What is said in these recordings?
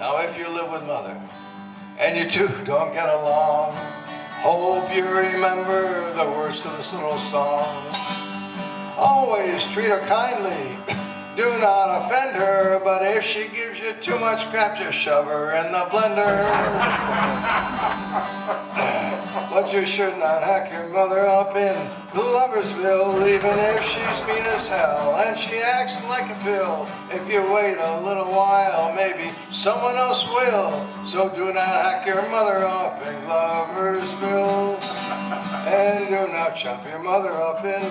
Now if you live with mother, and you two don't get along, hope you remember the words to this little song. Always treat her kindly, do not offend her, but if she gives you too much crap, just shove her in the blender. But you should not hack your mother up in Gloversville, even if she's mean as hell and she acts like a pill. If you wait a little while, maybe someone else will. So do not hack your mother up in Gloversville. And do not chop your mother up in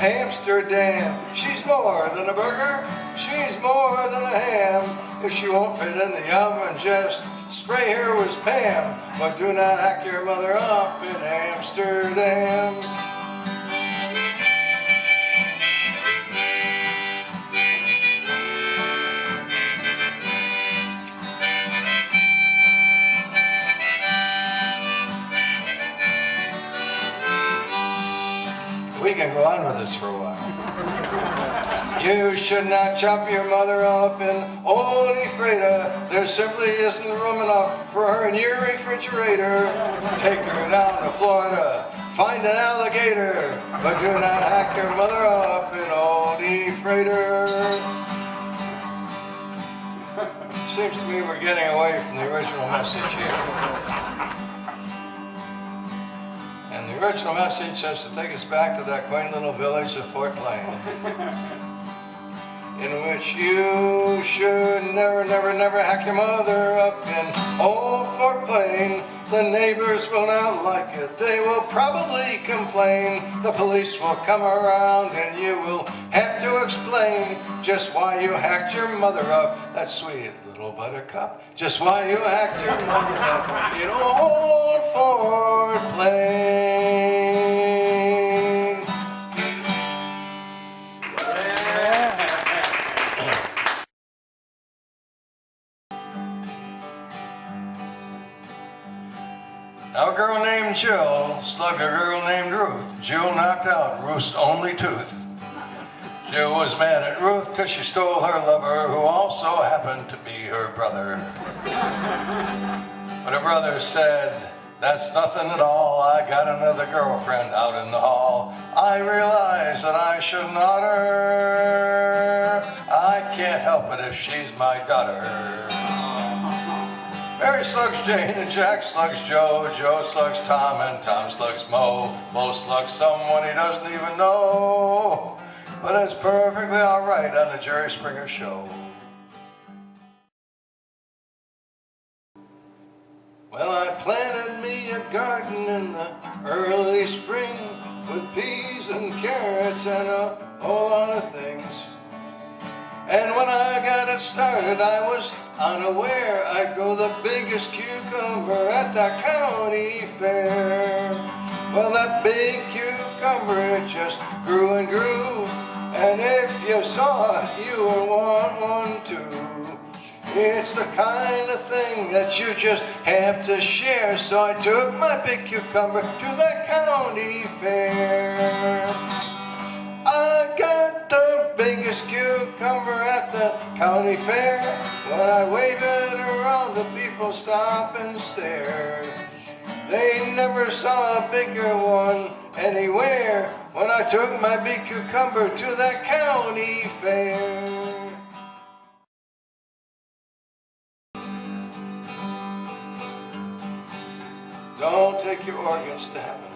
Amsterdam. She's more than a burger, she's more than a ham. If she won't fit in the oven, just spray her with Pam. But do not hack your mother up in Amsterdam. We can go on with this for a while. You should not chop your mother up in Old Ephrata. There simply isn't room enough for her in your refrigerator. Take her down to Florida, find an alligator, but do not hack your mother up in Old Ephrata. Seems to me we're getting away from the original message here. And the original message has to take us back to that quaint little village of Fort Plain, in which you should never, never, never hack your mother up in old Fort Plain. The neighbors will not like it, they will probably complain. The police will come around and you will have to explain just why you hacked your mother up, that sweet little buttercup. Just why you hacked your mother up in old Fort Plain. Now a girl named Jill slugged a girl named Ruth. Jill knocked out Ruth's only tooth. Jill was mad at Ruth because she stole her lover, who also happened to be her brother. But her brother said, "That's nothing at all, I got another girlfriend out in the hall. I realize that I should not her. I can't help it if she's my daughter." Mary slugs Jane and Jack slugs Joe. Joe slugs Tom and Tom slugs Mo. Mo slugs someone he doesn't even know. But it's perfectly alright on the Jerry Springer Show. Well, I planted me a garden in the early spring with peas and carrots and a whole lot of things. And when I got it started, I was unaware I'd grow the biggest cucumber at the county fair. Well, that big cucumber, it just grew and grew. And if you saw it, you would want one too. It's the kind of thing that you just have to share. So I took my big cucumber to the county fair. I got the biggest cucumber at the county fair. When I wave it around, the people stop and stare. They never saw a bigger one anywhere when I took my big cucumber to the county fair. Don't take your organs to heaven.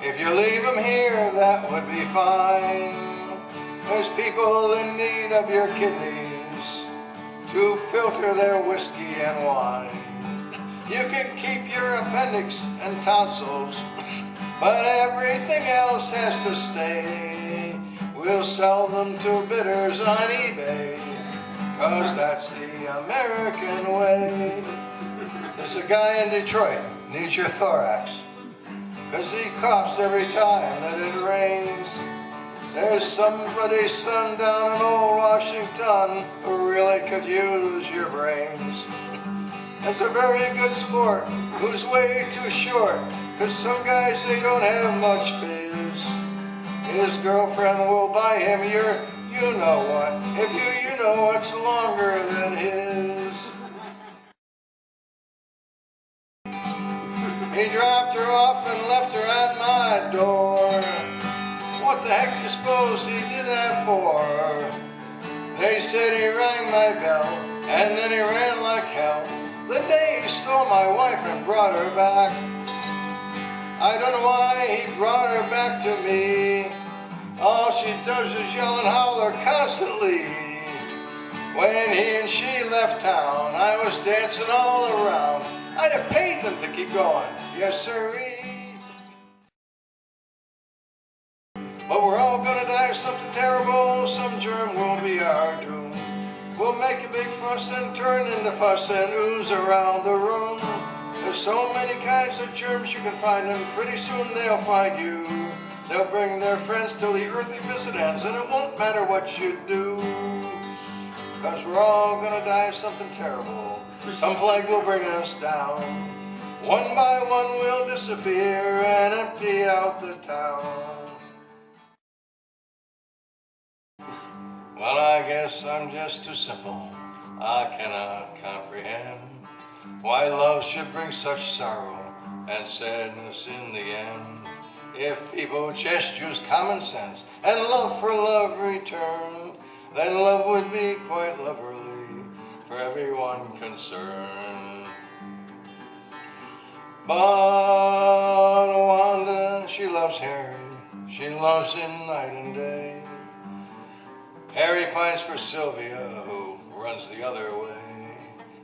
If you leave them here, that would be fine. There's people in need of your kidneys to filter their whiskey and wine. You can keep your appendix and tonsils, but everything else has to stay. We'll sell them to bidders on eBay, 'cause that's the American way. There's a guy in Detroit, needs your thorax, 'cause he coughs every time that it rains. There's somebody's son down in old Washington who really could use your brains. There's a very good sport who's way too short, 'cause some guys, they don't have much fizz. His girlfriend will buy him your you-know-what, if you know what's longer than his. suppose he did that for? They said he rang my bell, and then he ran like hell the day he stole my wife and brought her back. I don't know why he brought her back to me. All she does is yell and holler constantly. When he and she left town, I was dancing all around. I'd have paid them to keep going, yes sirree. But we're all gonna die of something terrible. Some germ will be our doom. We'll make a big fuss and turn into pus and ooze around the room. There's so many kinds of germs you can find them. Pretty soon they'll find you. They'll bring their friends till the earthly visit ends, and it won't matter what you do. 'Cause we're all gonna die of something terrible. Some plague will bring us down. One by one we'll disappear and empty out the town. Well, I guess I'm just too simple. I cannot comprehend why love should bring such sorrow and sadness in the end. If people just use common sense and love for love returned, then love would be quite lovely for everyone concerned. But Wanda, she loves Harry. She loves him night and day. Harry pines for Sylvia, who runs the other way.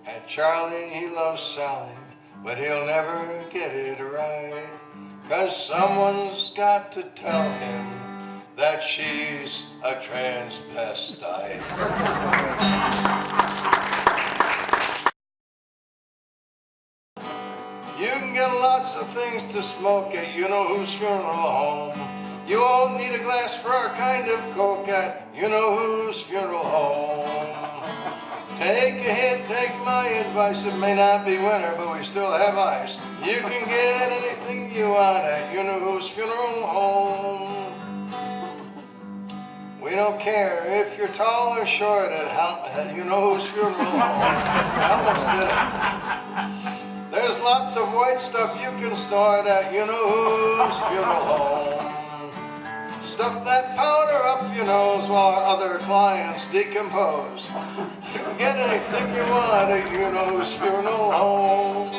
And Charlie, he loves Sally, but he'll never get it right. 'Cause someone's got to tell him that she's a transvestite. You can get lots of things to smoke at you-know-whose funeral home. You won't need a glass for our kind of coke at you-know-whose funeral home. Take a hit, take my advice. It may not be winter, but we still have ice. You can get anything you want at you-know-whose funeral home. We don't care if you're tall or short at you-know-whose funeral home. I almost did it. There's lots of white stuff you can snort at you-know-whose funeral home. Stuff that powder up your nose while our other clients decompose. You can get anything you want at you-know-whose funeral home.